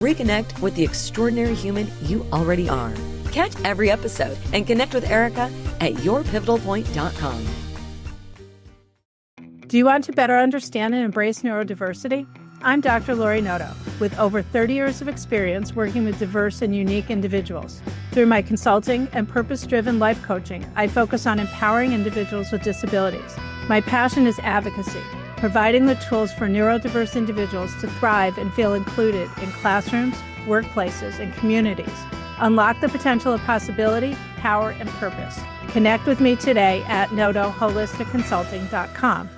Reconnect with the extraordinary human you already are. Catch every episode and connect with Erica at yourpivotalpoint.com. Do you want to better understand and embrace neurodiversity? I'm Dr. Lori Noto, with over 30 years of experience working with diverse and unique individuals. Through my consulting and purpose-driven life coaching, I focus on empowering individuals with disabilities. My passion is advocacy, providing the tools for neurodiverse individuals to thrive and feel included in classrooms, workplaces, and communities. Unlock the potential of possibility, power, and purpose. Connect with me today at notoholisticconsulting.com.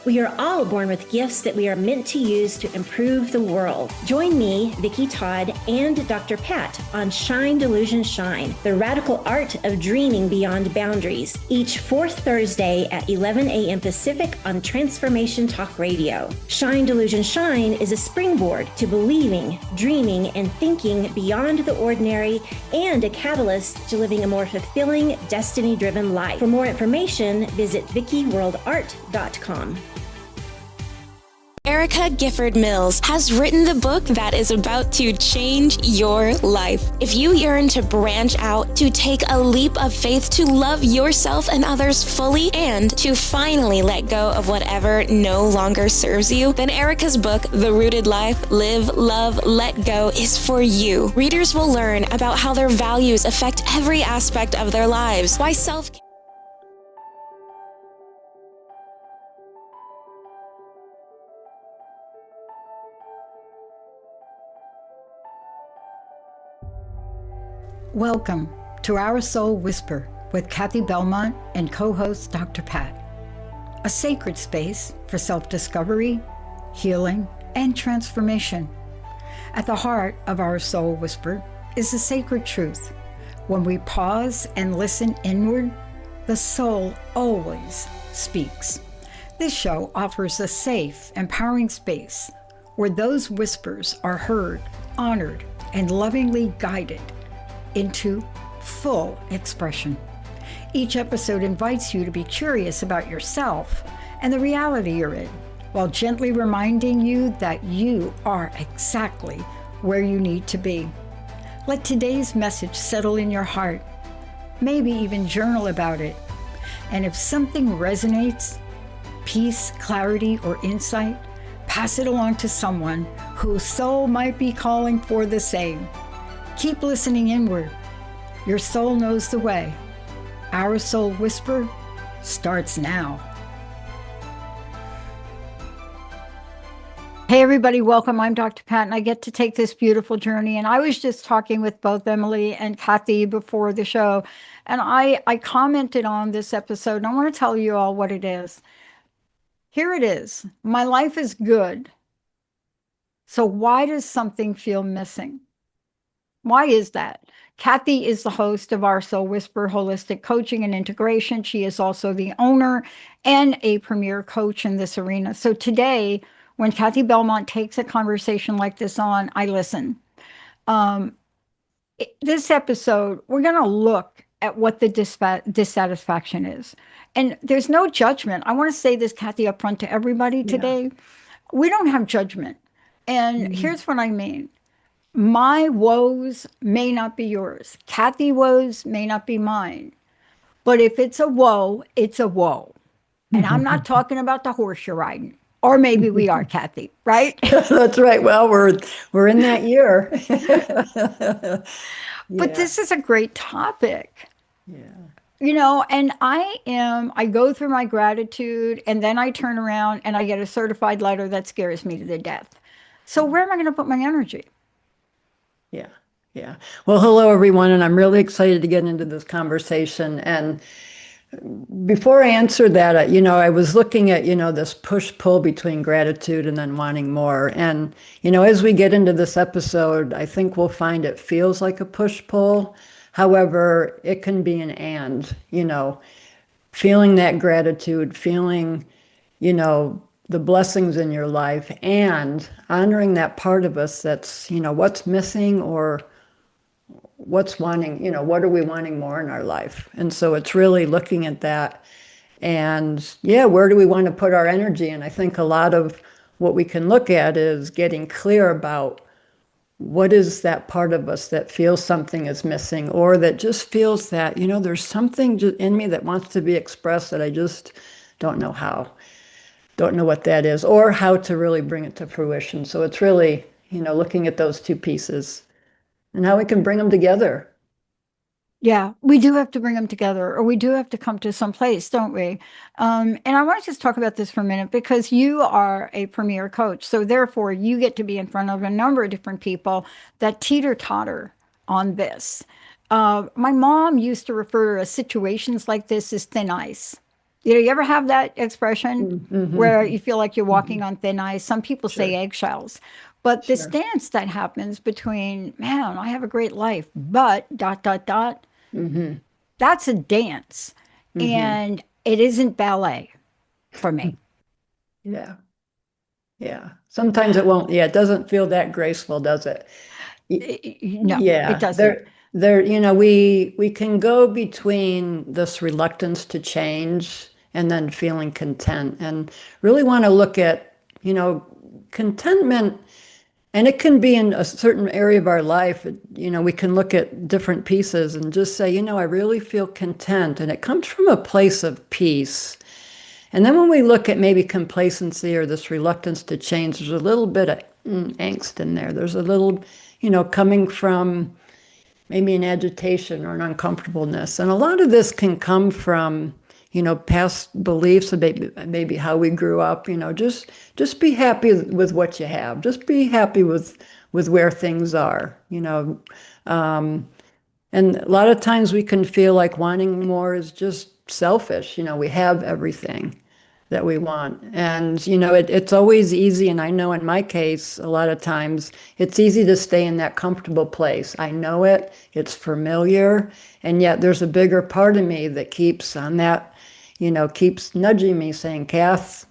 We are all born with gifts that we are meant to use to improve the world. Join me, Vicki Todd, and Dr. Pat on Shine Delusion Shine, the radical art of dreaming beyond boundaries, each fourth Thursday at 11 a.m. Pacific on Transformation Talk Radio. Shine Delusion Shine is a springboard to believing, dreaming, and thinking beyond the ordinary, and a catalyst to living a more fulfilling, destiny-driven life. For more information, visit VickiWorldArt.com. Erica Gifford Mills has written the book that is about to change your life. If you yearn to branch out, to take a leap of faith, to love yourself and others fully, and to finally let go of whatever no longer serves you, then Erica's book, The Rooted Life, Live, Love, Let Go, is for you. Readers will learn about how their values affect every aspect of their lives, why self-care Welcome to Our Soul Whisper with Kathy Belmont and co-host Dr. Pat, a sacred space for self-discovery, healing, and transformation. At the heart of Our Soul Whisper is the sacred truth. When we pause and listen inward, the soul always speaks. This show offers a safe, empowering space where those whispers are heard, honored, and lovingly guided into full expression. Each episode invites you to be curious about yourself and the reality you're in, while gently reminding you that you are exactly where you need to be. Let today's message settle in your heart. Maybe even journal about it. And if something resonates, peace, clarity, or insight, pass it along to someone whose soul might be calling for the same. Keep listening inward. Your soul knows the way. Our Soul Whisper starts now. Hey everybody, welcome. I'm Dr. Pat and I get to take this beautiful journey. And I was just talking with both Emily and Kathy before the show. And I commented on this episode and I want to tell you all what it is. Here it is. My life is good. So why does something feel missing? Why is that? Kathy is the host of Our Soul Whisper Holistic Coaching and Integration. She is also the owner and a premier coach in this arena. So today, when Kathy Belmont takes a conversation like this on, I listen. This episode, we're going to look at what the dissatisfaction is. And there's no judgment. I want to say this, Kathy, up front to everybody today. We don't have judgment. And here's what I mean. My woes may not be yours. Kathy woes may not be mine. But if it's a woe, it's a woe. And I'm not talking about the horse you're riding. Or maybe we are, Kathy, right? That's right. Well, we're in that year. But this is a great topic. Yeah. You know, and I go through my gratitude and then I turn around and I get a certified letter that scares me to the death. So where am I going to put my energy? Yeah. Well, hello, everyone. And I'm really excited to get into this conversation. And before I answer that, I was looking at, this push-pull between gratitude and then wanting more. And, as we get into this episode, I think we'll find it feels like a push-pull. However, it can be an and, feeling that gratitude, feeling, the blessings in your life and honoring that part of us that's, what's missing or what's wanting, what are we wanting more in our life? And so it's really looking at that and where do we want to put our energy? And I think a lot of what we can look at is getting clear about what is that part of us that feels something is missing, or that just feels that, there's something in me that wants to be expressed that I just don't know how, don't know what that is, or how to really bring it to fruition. So it's really, looking at those two pieces and how we can bring them together. Yeah, we do have to bring them together, or we do have to come to some place, don't we? And I want to just talk about this for a minute, because you are a premier coach. So therefore, you get to be in front of a number of different people that teeter-totter on this. My mom used to refer to situations like this as thin ice. You ever have that expression where you feel like you're walking on thin ice? Some people say eggshells. But this dance that happens between, man, I have a great life, but ... That's a dance. And it isn't ballet for me. Yeah. Sometimes it won't. Yeah, it doesn't feel that graceful, does it? No, it doesn't. We can go between this reluctance to change and then feeling content, and really want to look at, contentment. And it can be in a certain area of our life. We can look at different pieces and just say, I really feel content. And it comes from a place of peace. And then when we look at maybe complacency or this reluctance to change, there's a little bit of angst in there. There's a little, coming from maybe an agitation or an uncomfortableness. And a lot of this can come from, past beliefs, maybe how we grew up. Just be happy with what you have. Just be happy with where things are. And a lot of times we can feel like wanting more is just selfish. We have everything that we want, and it's always easy. And I know in my case, a lot of times it's easy to stay in that comfortable place. I know it. It's familiar, and yet there's a bigger part of me that keeps on that. Keeps nudging me, saying, Kath,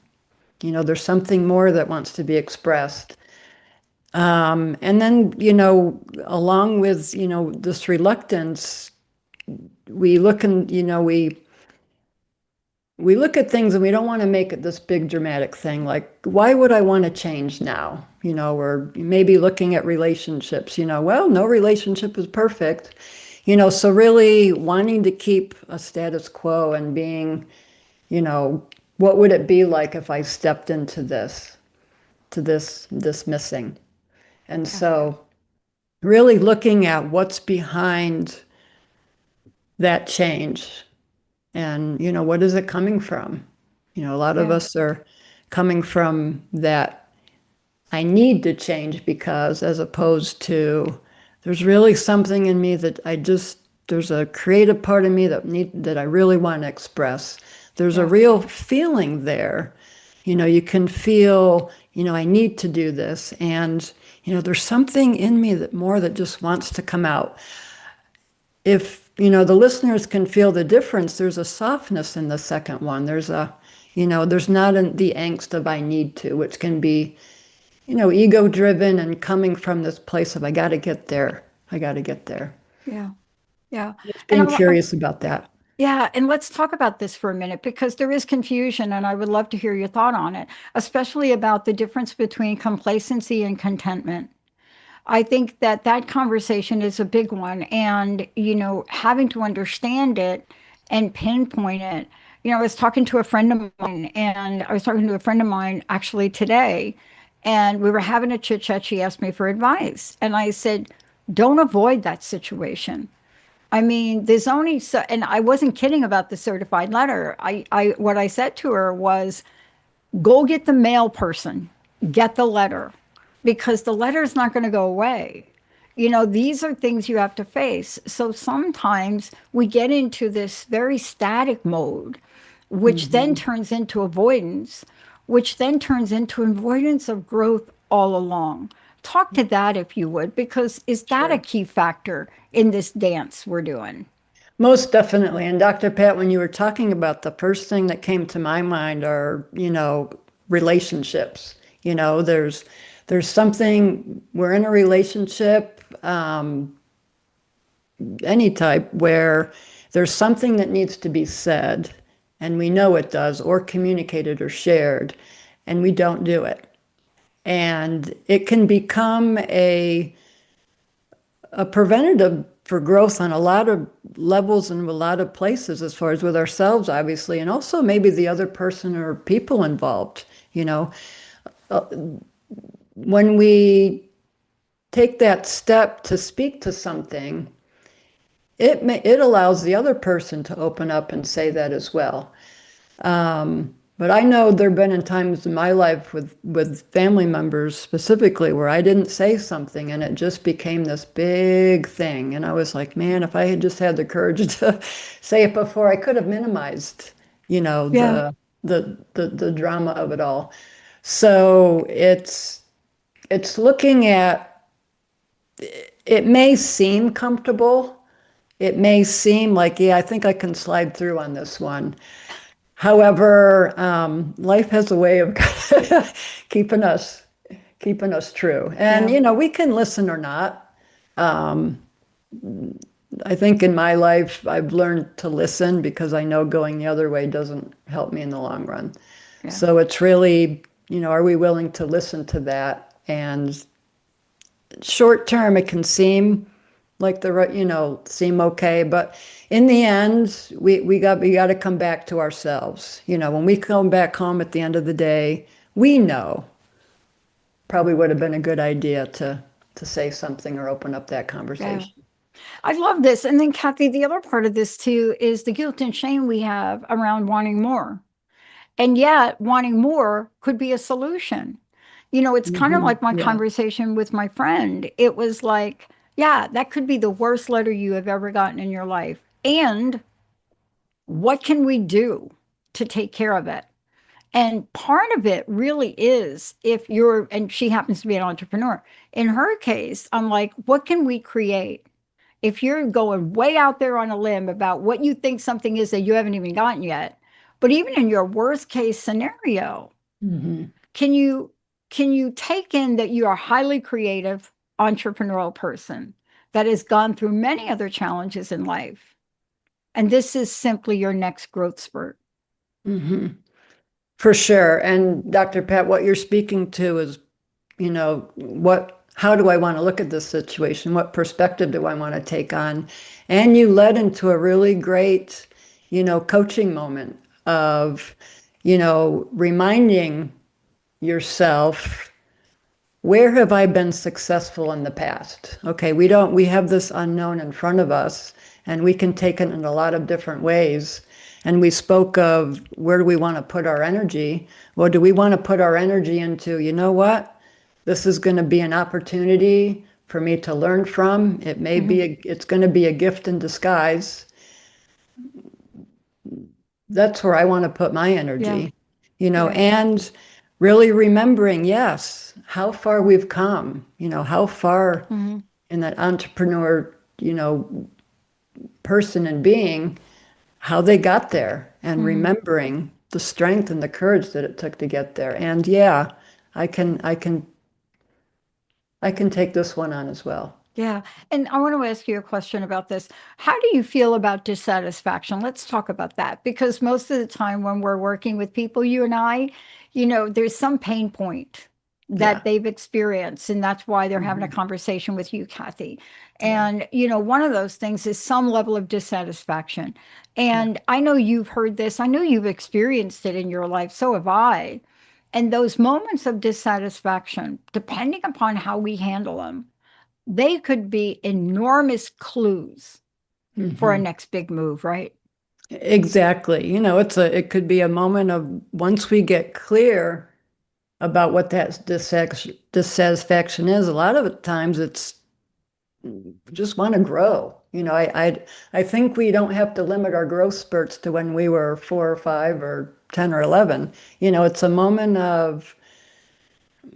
there's something more that wants to be expressed. And then, along with, this reluctance, we look and, we look at things and we don't want to make it this big dramatic thing. Like, why would I want to change now? Or maybe looking at relationships, well, no relationship is perfect. So really wanting to keep a status quo and being, what would it be like if I stepped into this missing? And so really looking at what's behind that change and, what is it coming from? A lot of us are coming from that I need to change because, as opposed to, there's really something in me that there's a creative part of me that I really want to express. There's a real feeling there. You can feel, I need to do this. And, there's something in me that just wants to come out. If, the listeners can feel the difference, there's a softness in the second one. There's there's not the angst of I need to, which can be, ego driven and coming from this place of I got to get there. Yeah. Just being curious about that. Yeah. And let's talk about this for a minute, because there is confusion, and I would love to hear your thought on it, especially about the difference between complacency and contentment. I think that conversation is a big one, and, having to understand it and pinpoint it. I was talking to a friend of mine actually today, and we were having a chit chat. She asked me for advice, and I said, don't avoid that situation. I mean, there's only so, and I wasn't kidding about the certified letter. What I said to her was, go get the mail person, get the letter, because the letter is not going to go away. These are things you have to face. So sometimes we get into this very static mode, which then turns into avoidance, which then turns into avoidance of growth all along. Talk to that, if you would, because is that a key factor in this dance we're doing? Most definitely. And Dr. Pat, when you were talking about, the first thing that came to my mind are, relationships. There's something, we're in a relationship, any type, where there's something that needs to be said, and we know it does, or communicated or shared, and we don't do it. And it can become a preventative for growth on a lot of levels and a lot of places, as far as with ourselves, obviously, and also maybe the other person or people involved. You know, when we take that step to speak to something, it allows the other person to open up and say that as well. But I know there have been in times in my life with family members specifically where I didn't say something and it just became this big thing. And I was like, man, if I had just had the courage to say it before, I could have minimized, you know, the drama of it all. So it's looking at, it may seem comfortable. It may seem like, yeah, I think I can slide through on this one. However, life has a way of keeping us true. And, you know, we can listen or not. I think in my life, I've learned to listen because I know going the other way doesn't help me in the long run. Yeah. So it's really, you know, are we willing to listen to that? And short term, it can seem like seem okay, but in the end, we got to come back to ourselves. You know, when we come back home at the end of the day, we know probably would have been a good idea to say something or open up that conversation. Yeah. I love this. And then Kathy, the other part of this too is the guilt and shame we have around wanting more. And yet wanting more could be a solution. You know, it's kind of like my conversation with my friend. It was like, yeah, that could be the worst letter you have ever gotten in your life. And what can we do to take care of it? And part of it really is and she happens to be an entrepreneur. In her case, I'm like, what can we create? If you're going way out there on a limb about what you think something is that you haven't even gotten yet, but even in your worst case scenario, can you take in that you are a highly creative entrepreneurial person that has gone through many other challenges in life, and this is simply your next growth spurt? For sure. And Dr. Pat, what you're speaking to is, you know, how do I want to look at this situation? What perspective do I want to take on? And you led into a really great, you know, coaching moment of, you know, reminding yourself, where have I been successful in the past? Okay, we have this unknown in front of us, and we can take it in a lot of different ways. And we spoke of, where do we want to put our energy? Well, do we want to put our energy into, you know what? This is going to be an opportunity for me to learn from. It may be, it's going to be a gift in disguise. That's where I want to put my energy, you know, and really remembering, yes, how far we've come, you know, how far in that entrepreneur, you know, person and being, how they got there, and remembering the strength and the courage that it took to get there. And yeah, I can take this one on as well. Yeah. And I want to ask you a question about this. How do you feel about dissatisfaction? Let's talk about that, because most of the time when we're working with people, you and I, you know, there's some pain point that they've experienced, and that's why they're having a conversation with you, Kathy. And, you know, one of those things is some level of dissatisfaction. And I know you've heard this. I know you've experienced it in your life. So have I. And those moments of dissatisfaction, depending upon how we handle them, they could be enormous clues for a next big move, right? Exactly. You know, it could be a moment of, once we get clear about what that dissatisfaction is, a lot of the times it's just want to grow. You know, I think we don't have to limit our growth spurts to when we were 4 or 5 or 10 or 11. You know, it's a moment of,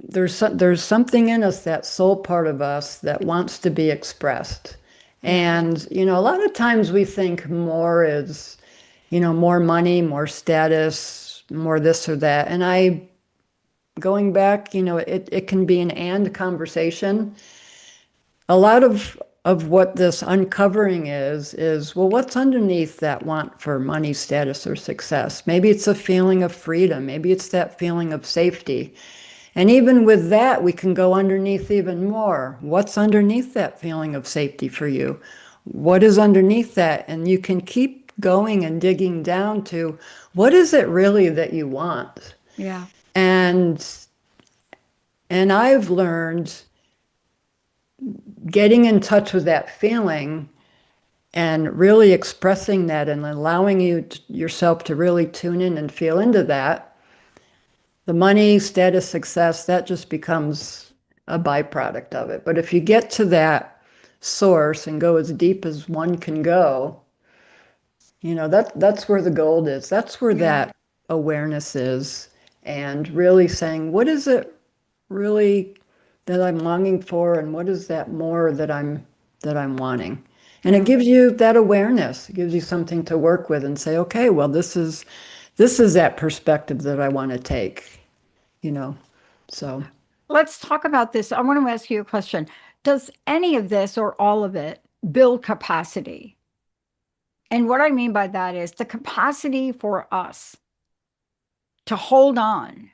there's something in us, that soul part of us, that wants to be expressed. And, you know, a lot of times we think more is, you know, more money, more status, more this or that. And going back, you know, it can be an and conversation. A lot of what this uncovering is, well, what's underneath that want for money, status, or success? Maybe it's a feeling of freedom. Maybe it's that feeling of safety. And even with that, we can go underneath even more. What's underneath that feeling of safety for you? What is underneath that? And you can keep going and digging down to what is it really that you want? Yeah. And I've learned getting in touch with that feeling and really expressing that and allowing yourself to really tune in and feel into that. The money, status, success, that just becomes a byproduct of it. But if you get to that source and go as deep as one can go, that's where the gold is. That's where that awareness is. And really saying, what is it really that I'm longing for, and what is that more that I'm wanting? And it gives you that awareness. It gives you something to work with and say, okay, well, this is that perspective that I want to take, so. Let's talk about this. I want to ask you a question. Does any of this or all of it build capacity? And what I mean by that is the capacity for us to hold on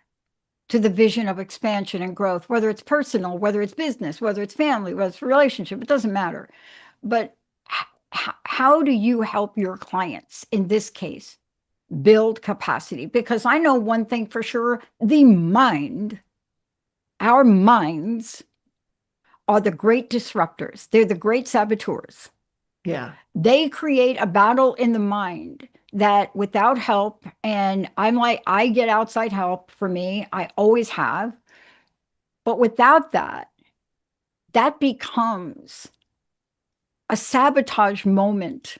to the vision of expansion and growth, whether it's personal, whether it's business, whether it's family, whether it's relationship, it doesn't matter. But how do you help your clients in this case build capacity? Because I know one thing for sure, our minds are the great disruptors. They're the great saboteurs. Yeah. They create a battle in the mind that without help, and I get outside help for me, I always have. But without that becomes a sabotage moment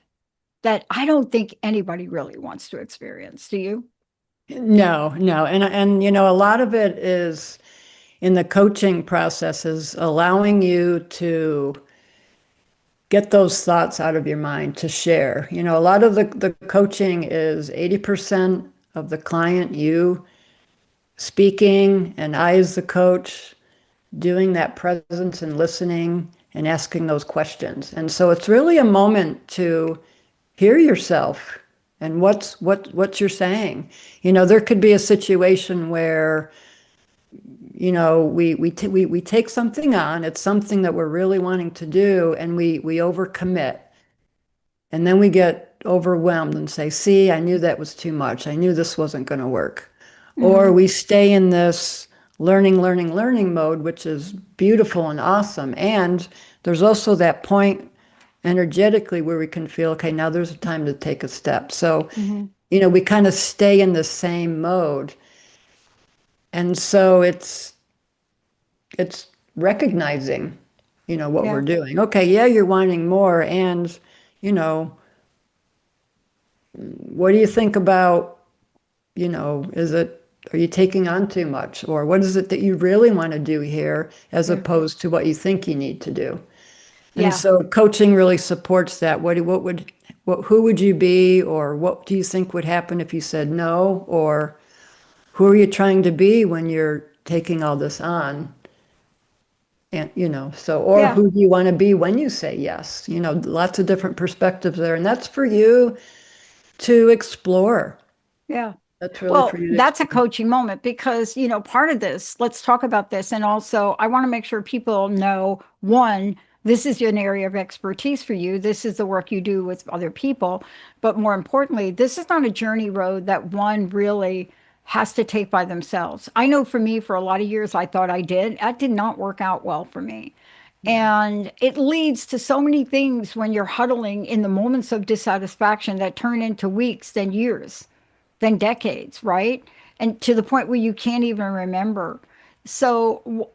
that I don't think anybody really wants to experience. Do you? No. And a lot of it is in the coaching process is allowing you to get those thoughts out of your mind to share. A lot of the coaching is 80% of the client, you speaking, and I as the coach doing that presence and listening and asking those questions. And so it's really a moment to hear yourself and what you're saying. There could be a situation where we take something on, it's something that we're really wanting to do, and we overcommit. And then we get overwhelmed and say, see, I knew that was too much. I knew this wasn't going to work. Mm-hmm. Or we stay in this learning mode, which is beautiful and awesome. And there's also that point energetically where we can feel, okay, now there's a time to take a step. So, we kind of stay in the same mode. And so it's recognizing, what we're doing. Okay, yeah, you're wanting more. And, what do you think about, are you taking on too much? Or what is it that you really want to do here as opposed to what you think you need to do? And so coaching really supports that. Who would you be? Or what do you think would happen if you said no? Or who are you trying to be when you're taking all this on? And, who do you want to be when you say yes? Lots of different perspectives there. And that's for you to explore. Yeah. That's really for you. That's a coaching moment because, part of this, let's talk about this. And also I want to make sure people know, one, this is an area of expertise for you. This is the work you do with other people. But more importantly, this is not a journey road that one really has to take by themselves. I know for me, for a lot of years, I thought I did. That did not work out well for me. And it leads to so many things when you're huddling in the moments of dissatisfaction that turn into weeks, then years, then decades, right? And to the point where you can't even remember. So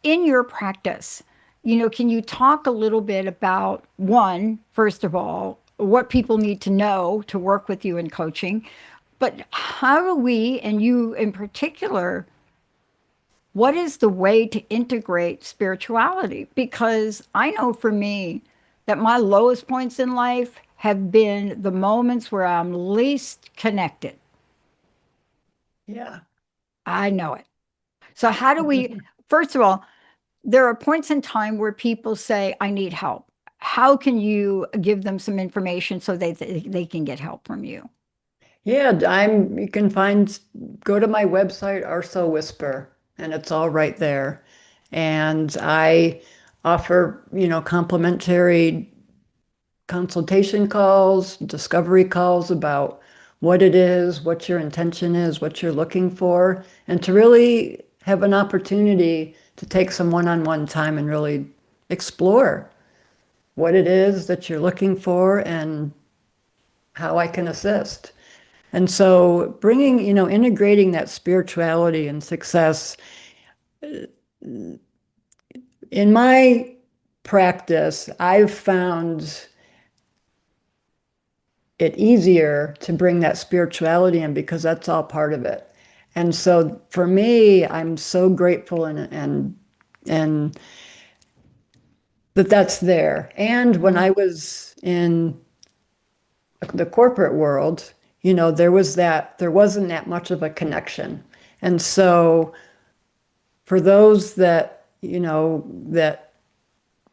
in your practice, can you talk a little bit about, one, first of all, what people need to know to work with you in coaching? But how do we, and you in particular, what is the way to integrate spirituality? Because I know for me that my lowest points in life have been the moments where I'm least connected. Yeah. I know it. So how do we, first of all, there are points in time where people say, I need help. How can you give them some information so they can get help from you? Yeah, go to my website, Arso Whisper, and it's all right there. And I offer, complimentary consultation calls, discovery calls about what it is, what your intention is, what you're looking for, and to really have an opportunity to take some one-on-one time and really explore what it is that you're looking for and how I can assist. And so bringing, integrating that spirituality and success in my practice, I've found it easier to bring that spirituality in because that's all part of it. And so for me, I'm so grateful and that's there. And when I was in the corporate world, there wasn't that much of a connection. And so for those that, that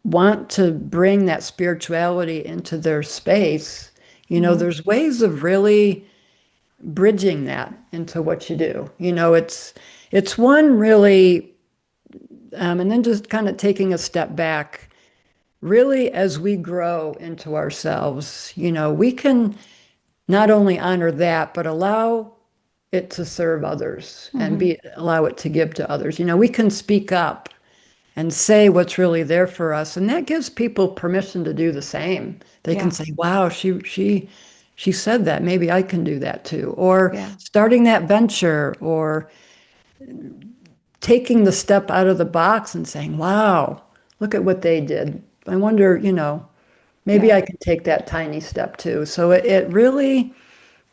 want to bring that spirituality into their space, there's ways of really bridging that into what you do. It's one really, and then just kind of taking a step back, really as we grow into ourselves, we can not only honor that, but allow it to serve others and allow it to give to others. We can speak up and say what's really there for us. And that gives people permission to do the same. They can say, wow, she said that, maybe I can do that too. Or starting that venture, or taking the step out of the box and saying, wow, look at what they did. I wonder, maybe I can take that tiny step too. So it really,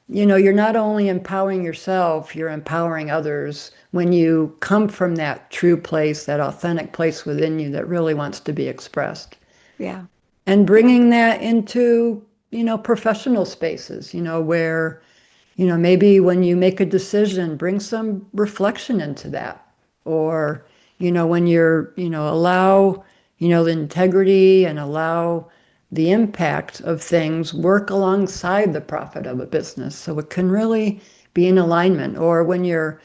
you're not only empowering yourself, you're empowering others when you come from that true place, that authentic place within you that really wants to be expressed. Yeah. And bringing that into, professional spaces, where, maybe when you make a decision, bring some reflection into that. Or, when you're, allow, the integrity and allow the impact of things work alongside the profit of a business. So it can really be in alignment. Or when you're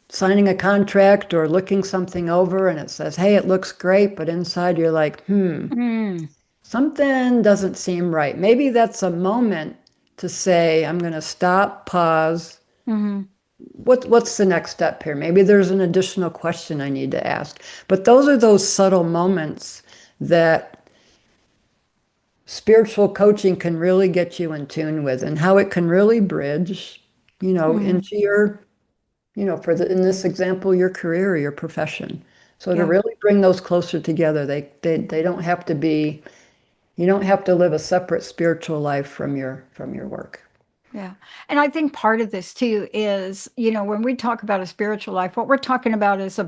signing a contract or looking something over and it says, hey, it looks great, but inside you're like, something doesn't seem right. Maybe that's a moment to say, I'm going to stop, pause. What's the next step here? Maybe there's an additional question I need to ask. But those are those subtle moments that spiritual coaching can really get you in tune with, and how it can really bridge, into your, in this example, your career or your profession. So to really bring those closer together, they don't have to be, you don't have to live a separate spiritual life from your work. Yeah. And I think part of this too is, when we talk about a spiritual life, what we're talking about is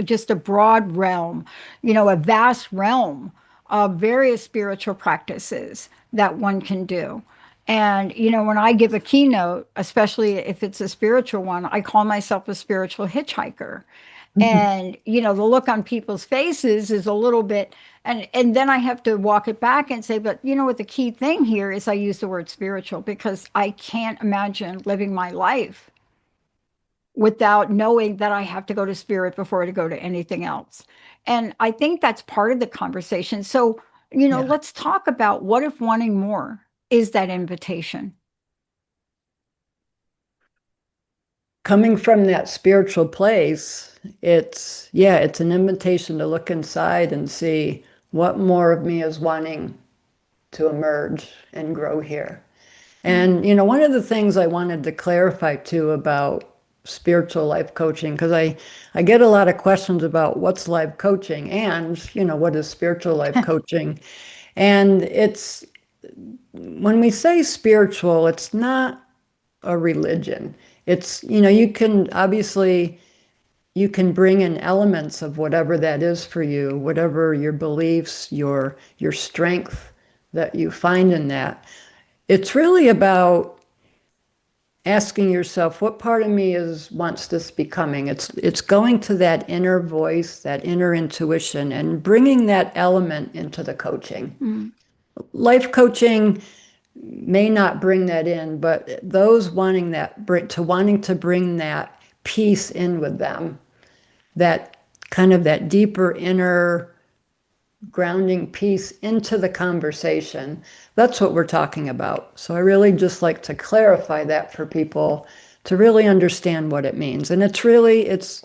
just a broad realm, a vast realm of various spiritual practices that one can do. And, when I give a keynote, especially if it's a spiritual one, I call myself a spiritual hitchhiker. And, the look on people's faces is a little bit, and then I have to walk it back and say, but what the key thing here is I use the word spiritual because I can't imagine living my life without knowing that I have to go to spirit before to go to anything else. And I think that's part of the conversation. So, let's talk about what if wanting more is that invitation. Coming from that spiritual place, it's an invitation to look inside and see what more of me is wanting to emerge and grow here. And, one of the things I wanted to clarify too about spiritual life coaching, because I get a lot of questions about what's life coaching and, what is spiritual life coaching. And it's, when we say spiritual, it's not a religion. It's, you can bring in elements of whatever that is for you, whatever your beliefs, your strength that you find in that. It's really about asking yourself, what part of me wants this becoming? It's going to that inner voice, that inner intuition, and bringing that element into the coaching. Life coaching may not bring that in, but those wanting to bring that peace in with them, that kind of that deeper inner grounding piece into the conversation. That's what we're talking about. So I really just like to clarify that for people to really understand what it means. And it's really, it's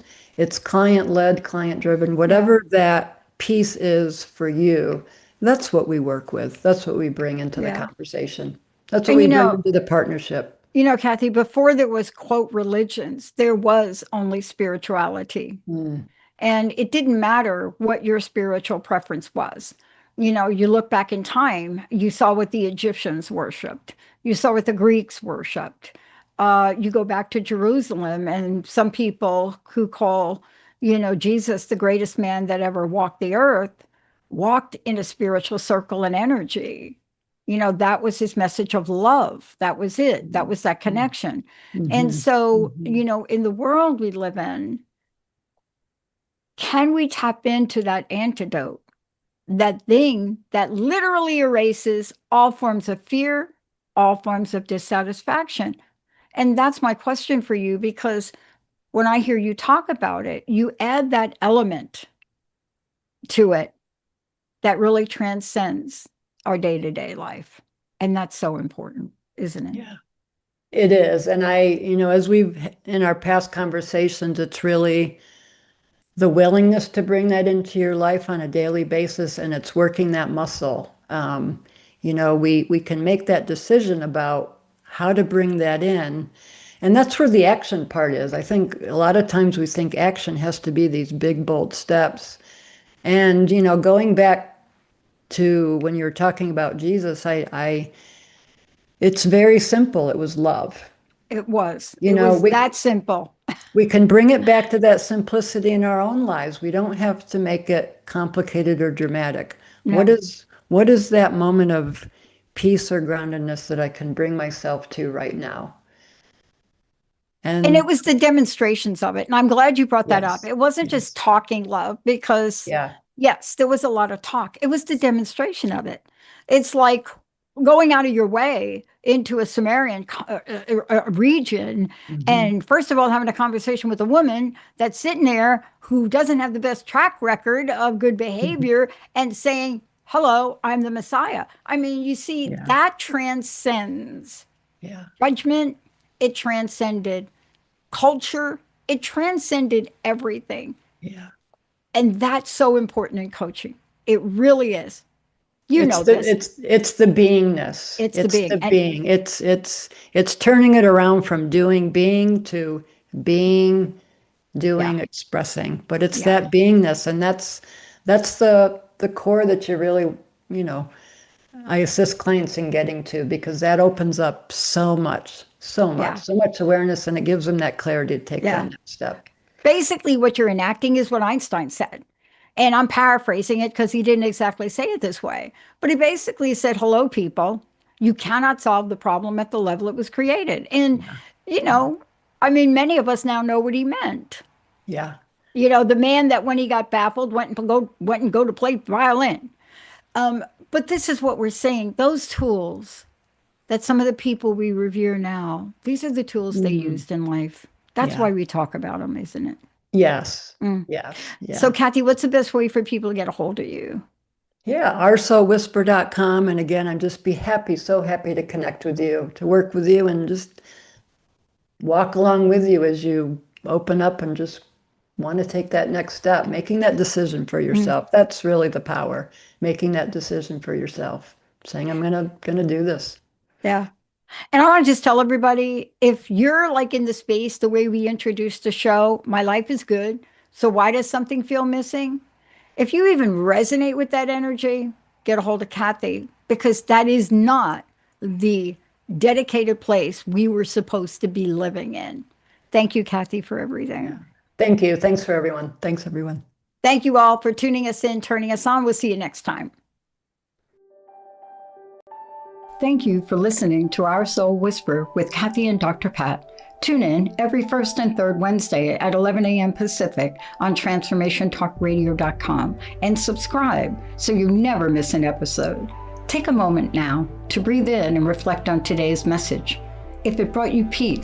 client-led, client-driven, whatever that piece is for you. That's what we work with. That's what we bring into the conversation. That's what we bring into the partnership. You know, Kathy, before there was, quote, religions, there was only spirituality. And it didn't matter what your spiritual preference was. You know, you look back in time, you saw what the Egyptians worshipped. You saw what the Greeks worshipped. You go back to Jerusalem, and some people who call, you know, Jesus the greatest man that ever walked the earth, walked in a spiritual circle and energy. You know, that was his message of love. That was it. That was that connection. And so, you know, in the world we live in, can we tap into that antidote, that thing that literally erases all forms of fear, all forms of dissatisfaction? And that's my question for you, because when I hear you talk about it, you add that element to it that really transcends our day-to-day life. And that's so important, isn't it? Yeah, it is. And you know, as we've, in our past conversations, it's really the willingness to bring that into your life on a daily basis, and it's working that muscle. You know, we can make that decision about how to bring that in. And that's where the action part is. I think a lot of times we think action has to be these big, bold steps. And, you know, going back to when you were talking about Jesus, it's very simple. It was love. It was. You know, that simple. We can bring it back to that simplicity in our own lives. We don't have to make it complicated or dramatic. No. What is that moment of peace or groundedness that I can bring myself to right now? And it was the demonstrations of it. And I'm glad you brought that up. It wasn't just talking love, because yes, there was a lot of talk. It was the demonstration of it. It's like going out of your way into a Sumerian region, and first of all, having a conversation with a woman that's sitting there who doesn't have the best track record of good behavior, and saying, hello, I'm the Messiah. I mean, you see, that transcends judgment. It transcended culture. It transcended everything. Yeah. And that's so important in coaching. It really is. It's the beingness. It's the being. It's turning it around from being to being, doing, expressing. But it's that beingness, and that's the core that you really, you know, I assist clients in getting to, because that opens up so much awareness, and it gives them that clarity to take that next step. Basically, what you're enacting is what Einstein said. And I'm paraphrasing it because he didn't exactly say it this way. But he basically said, hello, people, you cannot solve the problem at the level it was created. And, you know, I mean, many of us now know what he meant. Yeah. You know, the man that when he got baffled went and go to play violin. But this is what we're saying. Those tools that some of the people we revere now, these are the tools they used in life. That's why we talk about them, isn't it? Yes. Yes. Yeah. So, Kathy, what's the best way for people to get a hold of you? Yeah, oursoulwhisper.com. And again, I'm just so happy to connect with you, to work with you, and just walk along with you as you open up and just want to take that next step, making that decision for yourself. That's really the power, making that decision for yourself, saying, I'm gonna do this. Yeah. And I want to just tell everybody, if you're like in the space, the way we introduced the show, my life is good, so why does something feel missing? If you even resonate with that energy, get a hold of Kathy, because that is not the dedicated place we were supposed to be living in. Thank you, Kathy, for everything. Yeah. Thank you. Thanks for everyone. Thanks, everyone. Thank you all for tuning us in, turning us on. We'll see you next time. Thank you for listening to Our Soul Whisper with Kathy and Dr. Pat. Tune in every first and third Wednesday at 11 a.m. Pacific on TransformationTalkRadio.com, and subscribe so you never miss an episode. Take a moment now to breathe in and reflect on today's message. If it brought you peace,